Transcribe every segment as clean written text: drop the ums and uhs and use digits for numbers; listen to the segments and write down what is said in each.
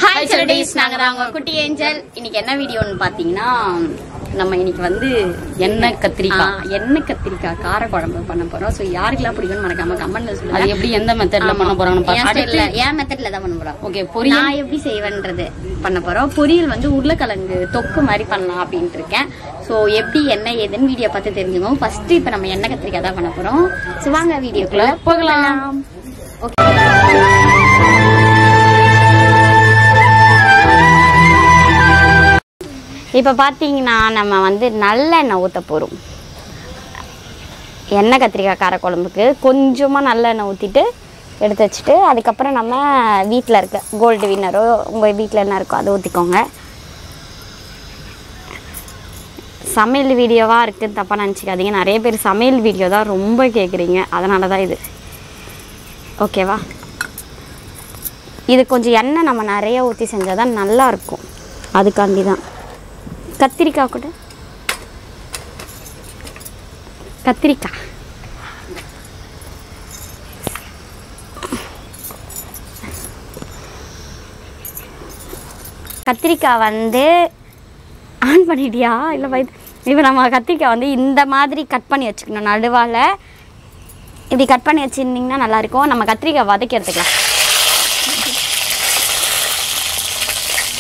Hi செல்லடீஸ், நாங்க தான் உங்க குட்டி ஏஞ்சல். இன்னைக்கு என்ன வீடியோன்னு பாத்தீங்கன்னா, நம்ம இன்னைக்கு வந்து எண்ணெய் கத்திரிக்காய் கார குழம்பு பண்ண போறோம். சோ யாருக்கெல்லாம் பிடிக்கும்னு மறக்காம கமெண்ட்ல சொல்லுங்க. அது எப்படி எந்த மெத்தட்ல பண்ண போறோம்னு என் மெத்தட்ல தான் பண்ண போறோம். ஓகே, பொரியல் நான் எப்படி செய்வேன்றது பண்ண போறோம். பொரியல் வந்து உருளைக்கிழங்கு தொக்கு மாதிரி பண்ணலாம் அப்படின்ட்டு இருக்கேன். சோ எப்படி என்ன ஏதுன்னு வீடியோ பார்த்து தெரிஞ்சுக்கோங்க. ஃபர்ஸ்ட் இப்ப நம்ம எண்ணெய் கத்திரிக்காய் தான் பண்ண போறோம். சோ வாங்க வீடியோக்குள்ள போகலாம். ஓகே, இப்போ பார்த்தீங்கன்னா நம்ம வந்து நல்லெண்ணெய் ஊற்ற போகிறோம். எண்ணெய் கத்திரிக்காய் காரக்குழம்புக்கு கொஞ்சமாக நல்லெண்ணெய் ஊற்றிட்டு எடுத்து வச்சுட்டு, அதுக்கப்புறம் நம்ம வீட்டில் இருக்க கோல்டு வின்னரோ உங்கள் வீட்டில் என்ன இருக்கோ அதை ஊற்றிக்கோங்க. சமையல் வீடியோவாக இருக்குதுன்னு தப்பாக நினச்சிக்காதீங்க. நிறைய பேர் சமையல் வீடியோ தான் ரொம்ப கேட்குறீங்க, அதனால தான் இது. ஓகேவா? இது கொஞ்சம் எண்ணெய் நம்ம நிறைய ஊற்றி செஞ்சால் தான் நல்லாயிருக்கும். அதுக்காண்டி தான். கத்திரிக்காய் கூட கத்திரிக்காய் வந்து ஆன் பண்ணிட்டியா? இல்லை இப்போ நம்ம கத்திரிக்காய் வந்து இந்த மாதிரி கட் பண்ணி வச்சுக்கணும். நடுவால் இப்படி கட் பண்ணி வச்சுருந்திங்கன்னா நல்லாயிருக்கும். நம்ம கத்திரிக்காய் வதக்கி எடுத்துக்கலாம்.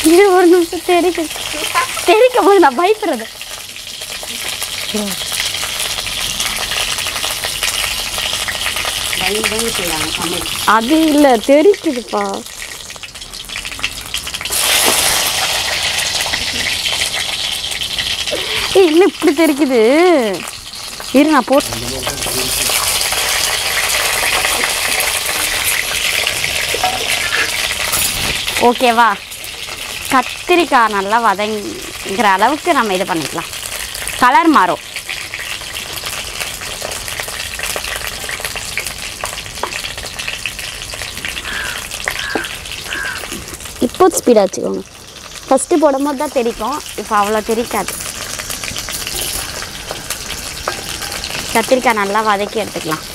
இது ஒரு நிமிஷம் தெரிக்கும் போது நான் பயப்படுறது. அது இல்லை, தெரிக்குதுப்பா. இல்லை, இப்படி தெரிக்குது. இரு, நான் போட்டு ஓகேவா? கத்திரிக்காய் நல்லா வதங்கிற அளவுக்கு நம்ம இது பண்ணிக்கலாம். கலர் மாறும். இப்போ ஸ்பீடாக வச்சுக்கோங்க. ஃபஸ்ட்டு போடும்போது தான் தெரிக்கும், இப்போ அவ்வளோ தெரிக்காது. கத்திரிக்காய் நல்லா வதக்கி எடுத்துக்கலாம்.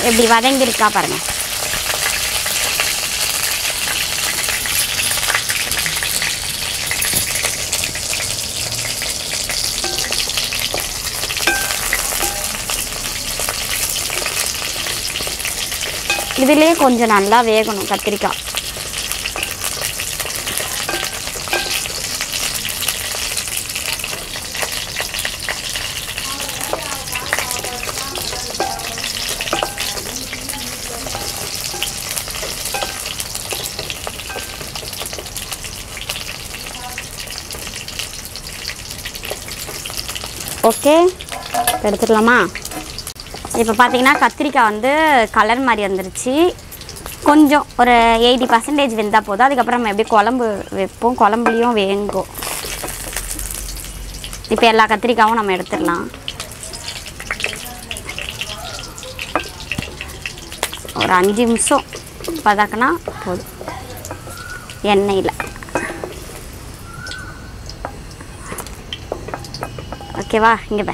எப்படி வதங்கிருக்கா பாருங்க. இதுலேயே கொஞ்சம் நல்லா வேகணும் கத்திரிக்காய். ஓகே, எடுத்துடலாமா? இப்போ பார்த்தீங்கன்னா கத்திரிக்காய் வந்து கலர் மாதிரி வந்துருச்சு. கொஞ்சம் ஒரு 80% வெந்தால் போதும். அதுக்கப்புறம் நம்ம எப்படி குழம்பு வைப்போம், குழம்புலையும் வேங்கும். இப்போ எல்லா கத்திரிக்காயும் நம்ம எடுத்துடலாம். ஒரு 5 நிமிஷம் வதக்கினா போதும் எண்ணெயில். ஓகேவா? இங்கே பே.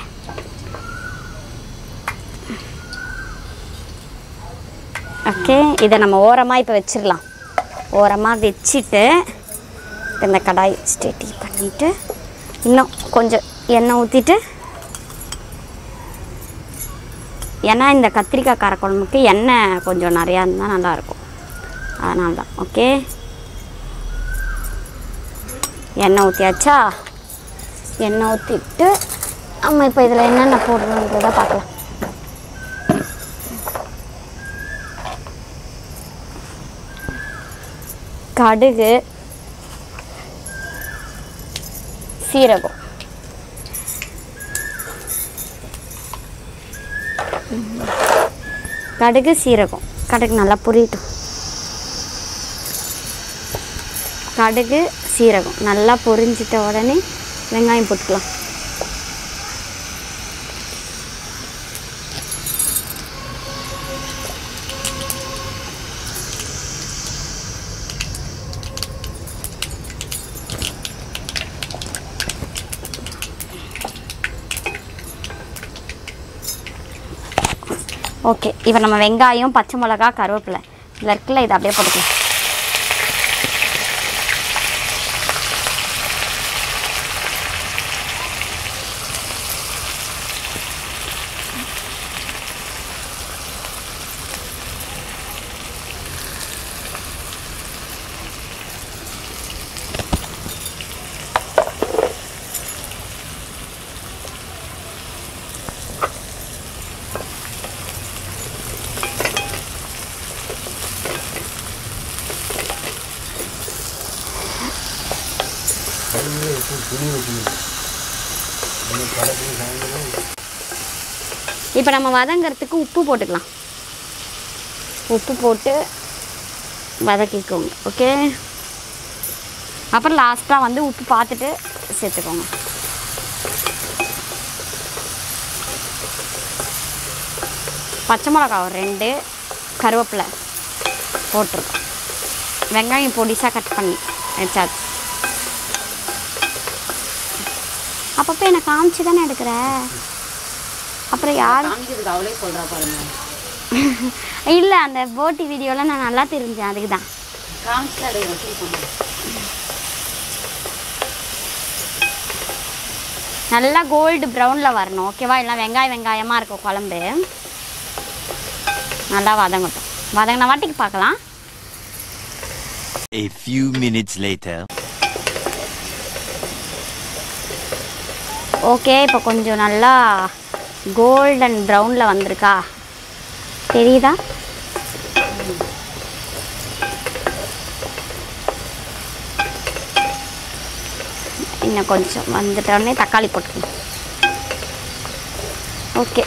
ஓகே, இதை நம்ம ஓரமாக இப்போ வச்சிடலாம். ஓரமாக வச்சுட்டு இந்த கடாய் வச்சுட்டு டீ பண்ணிவிட்டு இன்னும் கொஞ்சம் எண்ணெய் ஊற்றிட்டு, ஏன்னா இந்த கத்திரிக்காய் காரக்குழம்புக்கு எண்ணெய் கொஞ்சம் நிறையா இருந்தால் நல்லாயிருக்கும், அதனால தான். ஓகே, எண்ணெய் ஊற்றியாச்சா? எண்ணெய் ஊற்றிட்டு நம்ம இப்போ இதில் என்னென்ன போடணுன்றதை பார்க்கலாம். கடுகு, சீரகம், கடுகு சீரகம். கடுகு நல்லா பொரியட்டும். கடுகு சீரகம் நல்லா பொரிஞ்சிட்ட உடனே வெங்காயம் போட்டுக்கலாம். ஓகே, இப்போ நம்ம வெங்காயம், பச்சை மிளகா, கருவேப்பிலை இதில் இருக்குல்ல, இதை அப்படியே போட்டுக்கலாம். இப்போ நம்ம வதங்கிறதுக்கு உப்பு போட்டுக்கலாம். உப்பு போட்டு வதக்கிக்கோங்க. ஓகே, அப்புறம் லாஸ்ட்டாக வந்து உப்பு பார்த்துட்டு சேர்த்துக்கோங்க. பச்சை மிளகா ஒரு 2, கருவேப்பிலை போட்டிருக்கோம். வெங்காயம் பொடிசாக கட் பண்ணி வச்சாச்சு. அப்பப்போ எனக்கு காமிச்சு தானே எடுக்கிற, அப்புறம் யார் அவளே சொல்கிறா பாருங்க. இல்லை, அந்த போட்டி வீடியோவில் நான் நல்லா தெரிஞ்சேன், அதுக்கு தான் நல்லா கோல்டு ப்ரௌனில் வரணும். ஓகேவா? இல்லை வெங்காயமாக இருக்கும் குழம்பு. நல்லா வதங்கட்டும். வதங்கின வாட்டிக்கு பார்க்கலாம். A few minutes later. Okay, இப்போ கொஞ்சம் நல்லா கோல்டன் ப்ரௌனில் வந்திருக்கா, தெரியுதா? இன்னும் கொஞ்சம் வந்துட்டோடனே தக்காளி போட்டுக்கணும். ஓகே,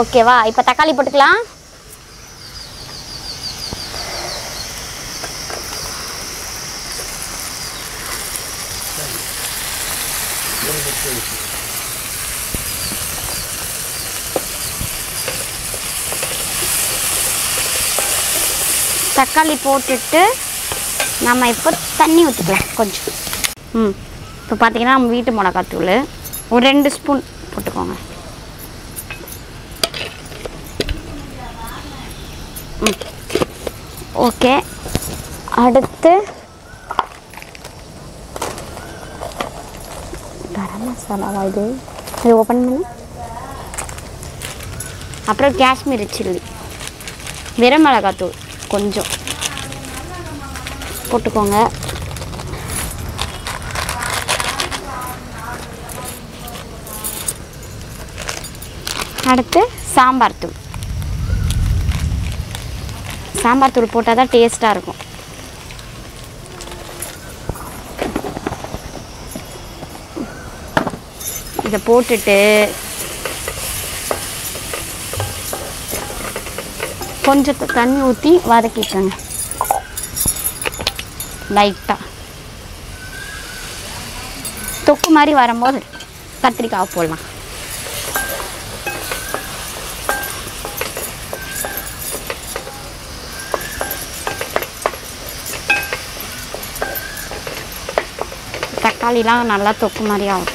ஓகேவா? இப்போ தக்காளி போட்டுக்கலாம். தக்காளி போட்டுட்டு நம்ம இப்போ தண்ணி ஊற்றிக்கலாம் கொஞ்சம். இப்போ பார்த்தீங்கன்னா நம்ம வீட்டு மிளகாத்தூள் ஒரு 2 ஸ்பூன் போட்டுக்கோங்க. ஓகே, அடுத்து கரம் மசாலாவா இது ஓப்பன் பண்ணு. அப்புறம் காஷ்மீரி சில்லி, வெறும் மிளகாத்தூள் கொஞ்சம் போட்டுக்கோங்க. அடுத்து சாம்பார் தூள். சாம்பார் தூள் போட்டால் தான் டேஸ்ட்டாக இருக்கும். இதை போட்டுட்டு கொஞ்சம் தண்ணி ஊற்றி வதக்கிக்கோங்க லைட்டாக. தொக்கு மாதிரி வரும்போது கத்திரிக்காய் போடலாம். தக்காளிலாம் நல்லா தொக்கு மாதிரி ஆகும்.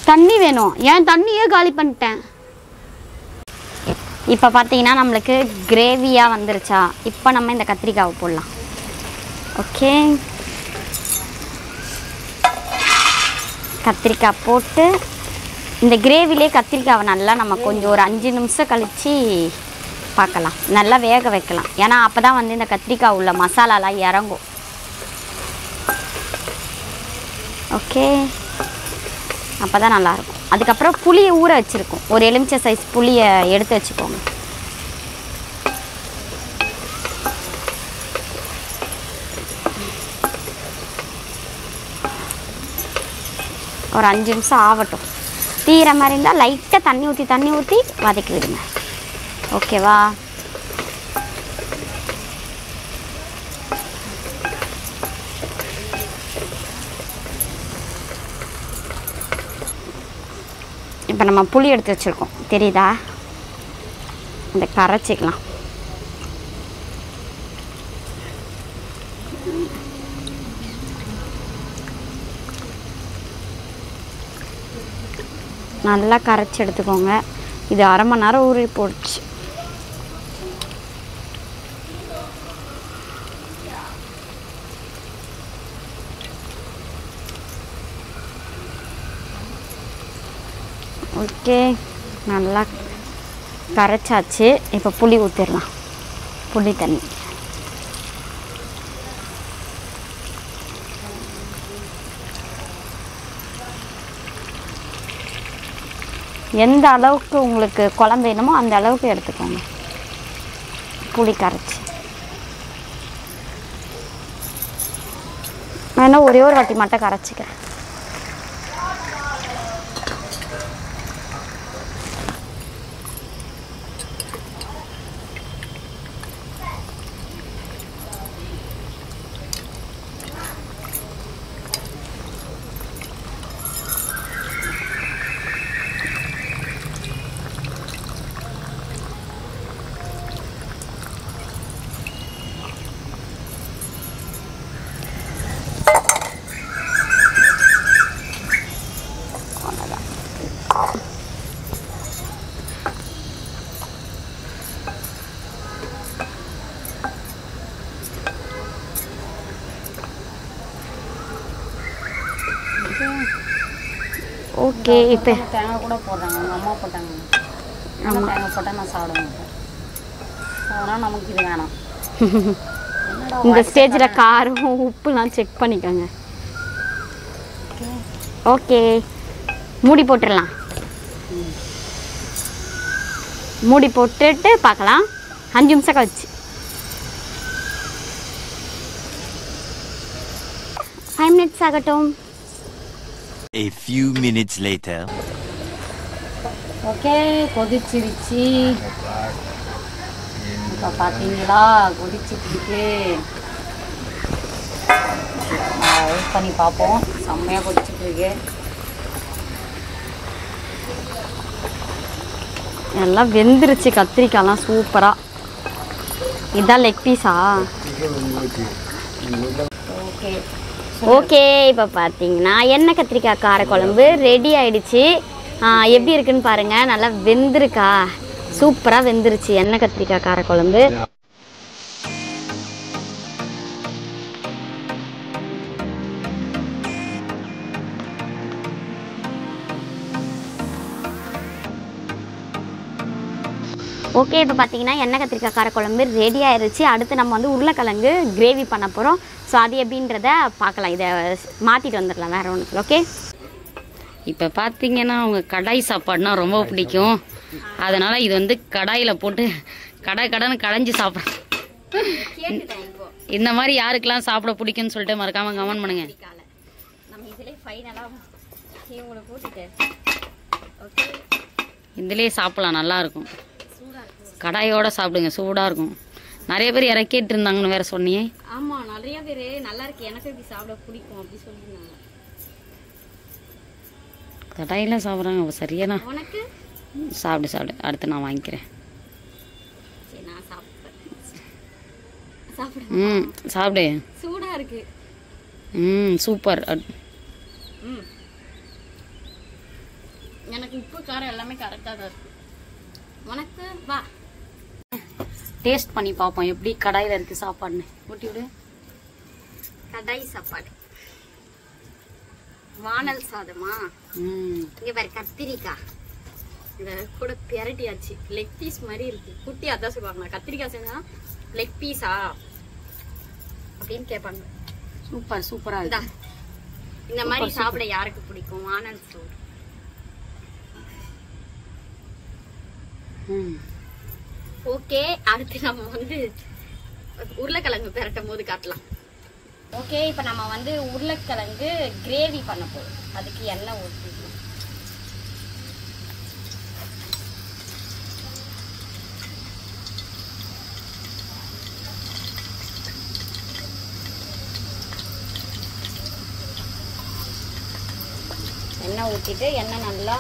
தண்ணி வேணும், ஏன் தண்ணியே காலி பண்ணிட்டேன். இப்போ பார்த்தீங்கன்னா நம்மளுக்கு கிரேவியாக வந்துருச்சா, இப்போ நம்ம இந்த கத்திரிக்காவை போடலாம். ஓகே, கத்திரிக்காய் போட்டு இந்த கிரேவிலே கத்திரிக்காவை நல்லா நம்ம கொஞ்சம் ஒரு 5 நிமிஷம் கழித்து பார்க்கலாம். நல்லா வேக வைக்கலாம். ஏன்னா அப்போ தான் வந்து இந்த கத்திரிக்காய் உள்ள மசாலாலாம் இறங்கும். ஓகே, அப்போ தான் நல்லாயிருக்கும். அதுக்கப்புறம் புளியை ஊற வச்சுருக்கோம். ஒரு எலுமிச்சை சைஸ் புளியை எடுத்து வச்சுக்கோங்க. ஒரு 5 நிமிஷம் ஆகட்டும். தீர மாதிரி இருந்தால் லைட்டாக தண்ணி ஊற்றி வதக்கி விடுங்க. ஓகேவா? இப்போ நம்ம புளி எடுத்து வச்சுருக்கோம் தெரியுதா? இந்த கரைச்சிக்கலாம். நல்லா கரைச்சி எடுத்துக்கோங்க. இது அரை மணி நேரம் ஊறி போடுச்சு. ஓகே, நல்லா கரைச்சாச்சு. இப்போ புளி ஊற்றிடலாம். புளி தண்ணி எந்த அளவுக்கு உங்களுக்கு குழம்பு வேணுமோ அந்த அளவுக்கு எடுத்துக்கோங்க. புளி கரைச்சி நான் என்ன ஒரே ஒரு வாட்டி மட்டும் கரைச்சிக்கிறேன். ஓகே, இப்போ தேங்காய் கூட போடுறாங்க. எங்கள் அம்மா போட்டாங்க. தேங்காய் போட்டால் நான் சாப்பிட மாட்டேன். அதனால் நமக்கு இது வேணாம். இந்த ஸ்டேஜில் காரம் உப்புலாம் செக் பண்ணிக்கோங்க. ஓகே, மூடி போட்டுடலாம். மூடி போட்டுட்டு பார்க்கலாம் 5 நிமிஷம் கழிச்சு. 5 மினிட்ஸ் ஆகட்டும். A few minutes later. Okay, கொதிச்சிருச்சு. இப்போ பார்த்தீங்களா கொதிச்சிருக்கு. வெயிட் பண்ணி பார்ப்போம். செம்மையாக கொதிச்சிட்ருக்கு. எல்லாம் வெந்துருச்சு. கத்திரிக்காய்லாம் சூப்பராக. இதுதான் லெக் பீஸா? ஓகே ஓகே, இப்போ பார்த்தீங்கன்னா எண்ணெய் கத்திரிக்காய் காரக்குழம்பு ரெடி ஆயிடுச்சு. எப்படி இருக்குன்னு பாருங்கள். நல்லா வெந்திருக்கா? சூப்பராக வெந்துருச்சு எண்ணெய் கத்திரிக்காய் காரக்குழம்பு. ஓகே, இப்போ பார்த்தீங்கன்னா எண்ணெய் கத்திரிக்காய் காரக்குழம்பு ரெடி ஆயிடுச்சு. அடுத்து நம்ம வந்து உருளைக்கிழங்கு கிரேவி பண்ண போகிறோம். ஸோ அது எப்படின்றத பார்க்கலாம். இதை மாற்றிட்டு வந்துடலாம் வேறு ஒன்று. ஓகே, இப்போ பார்த்தீங்கன்னா அவங்க கடாய் சாப்பாடுனா ரொம்ப பிடிக்கும். அதனால் இது வந்து கடாயில் போட்டு கடைன்னு கடைஞ்சி சாப்பிட்றேன். இந்த மாதிரி யாருக்கெல்லாம் சாப்பிட பிடிக்கும்னு சொல்லிட்டு மறக்காமல் கமெண்ட் பண்ணுங்க. இதுலேயே சாப்பிடலாம், நல்லாயிருக்கும். கடாயோட சாப்பிடுங்க, சூடாக இருக்கும். நிறைய பேர் இறக்கிட்டு இருந்தாங்கன்னு வேற சொன்னியே. ஆமாம், நிறைய பேர் நல்லா இருக்கு, எனக்கு இப்படி சாப்பிட பிடிக்கும் அப்படி சொல்லியிருந்தாங்க. கடாயில சாப்பிட்றாங்க. சரியாண்ணா, உனக்கு சாப்பிடு. அடுத்து நான் வாங்கிக்கிறேன். சரி, நான் சாப்பிடு. சாப்பிடு. சூடாக இருக்கு. சூப்பர். எனக்கு உப்பு காரம் எல்லாமே கரெக்டாக தான் இருக்கு. உனக்கு வா டேஸ்ட் பண்ணி பார்ப்போம் எப்படி கடாயில் இருக்கு சாப்பாடுன்னு. ஊட்டி விடு. கடாய் சாப்பாடு. வானல் சாதமா இங்க பாரு கத்திரிக்காய் இத கூட பெரட்டியாச்சு லெக் பீஸ் மாதிரி இருக்கு குட்டி அதான் சொல்லுவாங்க கத்திரிக்காய் செஞ்சா லெக் பீஸா அப்படின்னு கேட்பாங்க சூப்பரா இருக்கு இந்த மாதிரி சாப்பிட யாருக்கு பிடிக்கும் வானல் சோறு ஓகே அடுத்து நம்ம வந்து உருளைக்கிழங்கு பெரட்டும் போது காட்டலாம் ஓகே இப்போ நம்ம வந்து உருளைக்கிழங்கு கிரேவி பண்ண போறோம் அதுக்கு எண்ணெய் ஊற்றிக்கணும் எண்ணெய் ஊற்றிட்டு எண்ணெய் நல்லா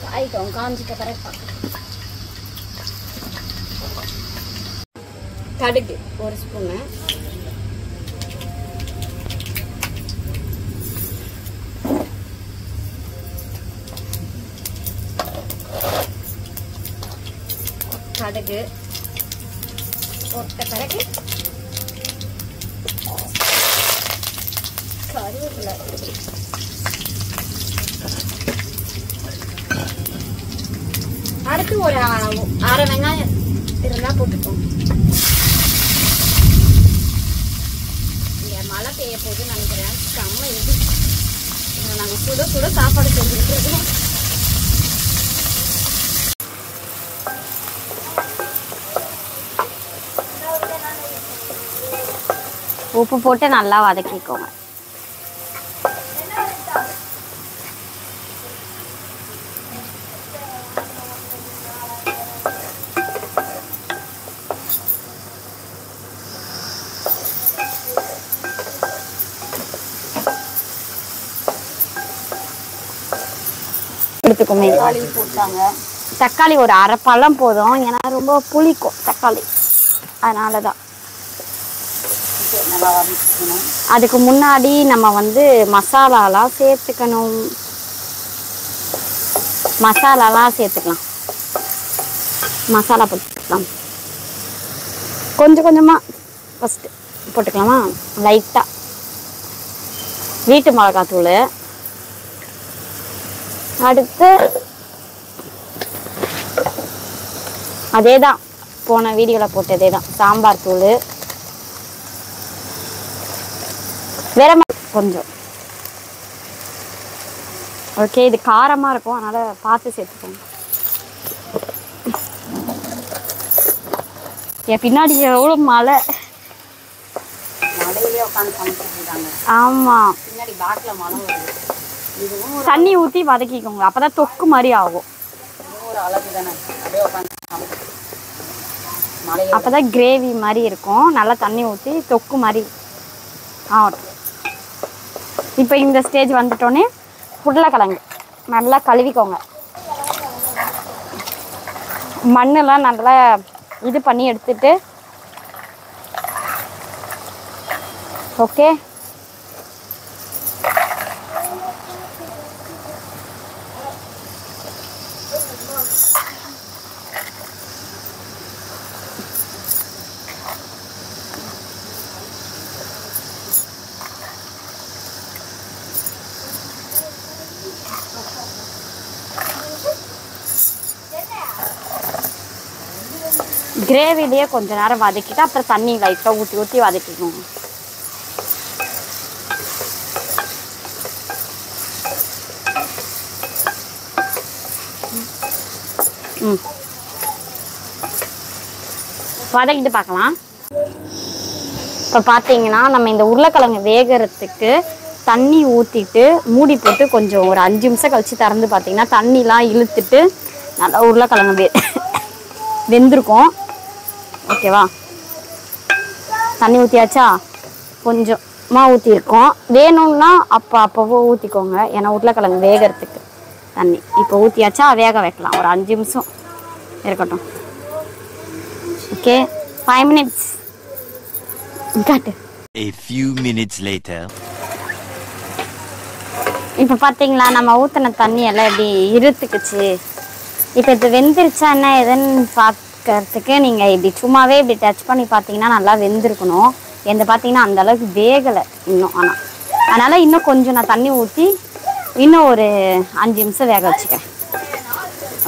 காய்க்கும் காஞ்சிட்ட பிறகு பார்க்கலாம் கடுகு ஒரு ஸ்பூனு கடுகு போட்ட பிறகு கருவேப்பிலை அடுத்து ஒரு அரை வெங்காயம் இருந்தா போட்டுக்கோங்க மழை பெய்ய போகுதுன்னு நினைக்கிறேன் செம்ம இது நாங்க சுட சுட சாப்பாடு செஞ்சுட்டு இருக்கோம் உப்பு போட்டு நல்லா வதக்கிக்கோங்க தக்காளி போட்டாங்க தக்காளி ஒரு அரை பழம் போதும் ஏன்னா ரொம்ப புளிக்கும் தக்காளி அதனாலதான் அதுக்கு முன்னாடி நம்ம வந்து மசாலாலாம் சேர்த்துக்கணும் மசாலாலாம் சேர்த்துக்கலாம் மசாலா போட்டுக்கலாம் கொஞ்சம் கொஞ்சமா ஃபர்ஸ்ட் போட்டுக்கலாமா லைட்டா வீட்டு மிளகாத்தூள் அடுத்து அதேதான் போன வீடியோல போட்டதே தான் சாம்பார் தூள் வேற கொஞ்சம் ஓகே இது காரமா இருக்கும் அதனால பார்த்து சேர்த்துக்கோங்க என் பின்னாடி எவ்வளவு மழை மழையிலே உட்காந்து சமைச்சிருக்காங்க ஆமா பின்னாடி பேக்ல மழை வருது தண்ணி ஊற்றி வதக்கிக்கோங்க அப்பதான் தொக்கு மாதிரி ஆகும் அப்பதான் கிரேவி மாதிரி இருக்கும் நல்லா தண்ணி ஊற்றி தொக்கு மாதிரி ஆகட்டும் இப்போ இந்த ஸ்டேஜ் வந்துட்டோன்னே உருளைக்கிழங்கு நல்லா கழுவிக்கோங்க மண்ணெல்லாம் நல்லா இது பண்ணி எடுத்துட்டு ஓகே கிரேவிலேயே கொஞ்ச நேரம் வதக்கிட்டு அப்புறம் தண்ணி லைட்டாக ஊற்றி ஊற்றி வதக்கிக்கோங்க வதக்கிட்டு பார்க்கலாம் இப்போ பார்த்தீங்கன்னா நம்ம இந்த உருளைக்கிழங்கு வேகிறதுக்கு தண்ணி ஊற்றிட்டு மூடி போட்டு கொஞ்சம் ஒரு 5 நிமிஷம் கழிச்சு திறந்து பார்த்தீங்கன்னா தண்ணிலாம் இழுத்துட்டு நல்லா உருளைக்கிழங்கு வெந்திருக்கும் ஓகேவா தண்ணி ஊற்றியாச்சா கொஞ்சமா ஊற்றிருக்கோம் வேணும்னா அப்போவோ ஊற்றிக்கோங்க ஏன்னா உருளைக்கிழங்கு வேகிறதுக்கு தண்ணி இப்போ ஊற்றியாச்சா வேக வைக்கலாம் ஒரு 5 நிமிஷம் இருக்கட்டும் ஓகே 5 minutes காட்டு A few minutes later இப்போ பார்த்தீங்களா நம்ம ஊற்றின தண்ணி எல்லாம் எப்படி இருத்துக்குச்சு இப்போ இது வெந்துருச்சா என்ன எதுன்னு பார்க்கறதுக்கு நீங்கள் இப்படி சும்மாவே இப்படி டச் பண்ணி பார்த்தீங்கன்னா நல்லா வெந்திருக்கணும் எந்த பார்த்தீங்கன்னா அந்த அளவுக்கு வேகலை இன்னும் அதனால் இன்னும் கொஞ்சம் நான் தண்ணி ஊற்றி இன்னும் ஒரு 5 நிமிஷம் வேக வச்சுக்கிறேன்.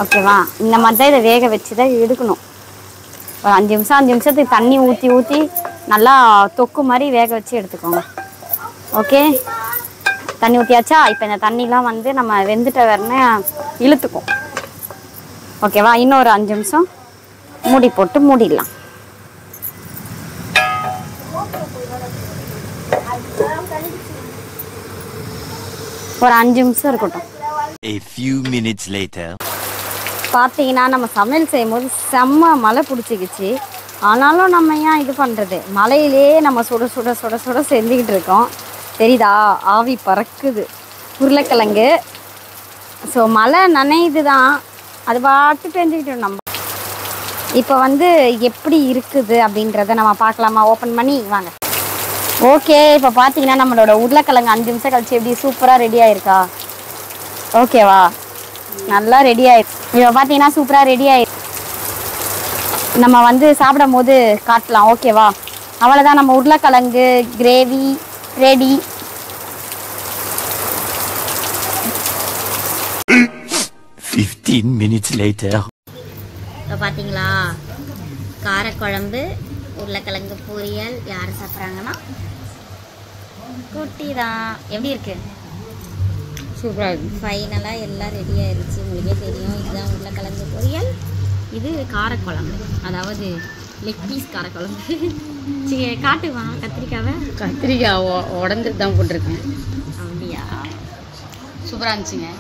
ஓகேவா? இந்த மாதிரி தான் இதை வேக வச்சு தான் எடுக்கணும். ஒரு 5 நிமிஷத்துக்கு தண்ணி ஊற்றி நல்லா தொக்கு மாதிரி வேக வச்சு எடுத்துக்கோங்க. ஓகே, தண்ணி ஊற்றியாச்சா? இப்போ இந்த தண்ணிலாம் வந்து நம்ம வெந்துட்ட வரனே இழுத்துக்கும். ஓகேவா? இன்னும் ஒரு 5 நிமிஷம் மூடி போட்டு மூடிடலாம். ஒரு 5 நிமிஷம் இருக்கட்டும். A few minutes later. பார்த்தீங்கன்னா நம்ம சமையல் செய்யும்போது செம்ம மழை பிடிச்சிக்கிச்சு. ஆனாலும் நம்ம ஏன் இது பண்ணுறது, மழையிலே நம்ம சுட சுட சுட சுட செஞ்சுக்கிட்டு இருக்கோம். தெரியுதா? ஆவி பறக்குது உருளைக்கிழங்கு. ஸோ மழை நனையுது தான், அது பாட்டு பெஞ்சிக்கிட்டோம். நம்ம இப்போ வந்து எப்படி இருக்குது அப்படின்றத நம்ம பார்க்கலாமா? ஓப்பன் பண்ணி வாங்க. ஓகே, இப்போ பார்த்தீங்கன்னா நம்மளோட உருளைக்கிழங்கு 5 நிமிஷம் கழிச்சு எப்படி சூப்பராக ரெடி ஆயிருக்கா? ஓகேவா? நல்லா ரெடி ஆயிடுச்சு. இப்போ பார்த்தீங்கன்னா சூப்பராக ரெடி ஆயிடுச்சு. நம்ம வந்து சாப்பிடும் போது காட்டலாம். ஓகேவா? அவ்வளோதான், நம்ம உருளைக்கிழங்கு கிரேவி ரெடி. minutes later. இப்போ பார்த்தீங்களா, காரக்குழம்பு உருளைக்கிழங்கு பொரியல் யார் சாப்பிட்றாங்கன்னா குட்டி தான். எப்படி இருக்கு? சூப்பராக இருக்கு. ஃபைனலாக எல்லாம் ரெடி ஆயிடுச்சு. உங்களுக்கே தெரியும், இதுதான் உருளைக்கிழங்கு பொரியல், இது காரக்குழம்பு, அதாவது லெக் பீஸ் காரக்குழம்பு. சரி காட்டுவா கத்திரிக்காய் உடஞ்சிட்டு தான் போட்டிருக்கேன். அப்படியா? சூப்பராக இருந்துச்சுங்க,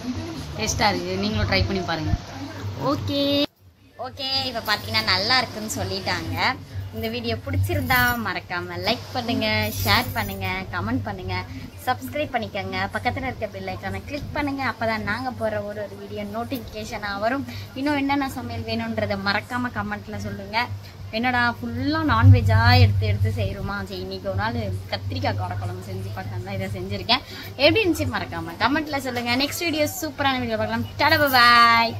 டேஸ்ட்டாக இருக்குது. நீங்களும் ட்ரை பண்ணி பாருங்கள். ஓகே, இப்போ பார்த்தீங்கன்னா நல்லா இருக்குன்னு சொல்லிட்டாங்க. இந்த வீடியோ பிடிச்சிருந்தா மறக்காமல் லைக் பண்ணுங்கள், ஷேர் பண்ணுங்கள், கமெண்ட் பண்ணுங்கள், சப்ஸ்கிரைப் பண்ணிக்கோங்க. பக்கத்தில் இருக்க பெல் ஐக்கானை கிளிக் பண்ணுங்கள். அப்போ தான் நாங்கள் போகிற ஒரு வீடியோ நோட்டிஃபிகேஷனாக வரும். இன்னும் என்னென்ன சமையல் வேணுன்றதை மறக்காமல் கமெண்ட்டில் சொல்லுங்கள். என்னடா ஃபுல்லாக நான்வெஜ்ஜாக எடுத்து செய்கிறோமா? சரி, இன்றைக்கி ஒரு நாள் கத்திரிக்காய் காரக்குழம்பு செஞ்சு பார்க்கலாம் தான் இதை செஞ்சுருக்கேன். எப்படி இருந்துச்சு மறக்காமல் கமெண்ட்டில் சொல்லுங்கள். நெக்ஸ்ட் வீடியோ சூப்பரான வீடியோ பார்க்கலாம். டாடா, பாய்.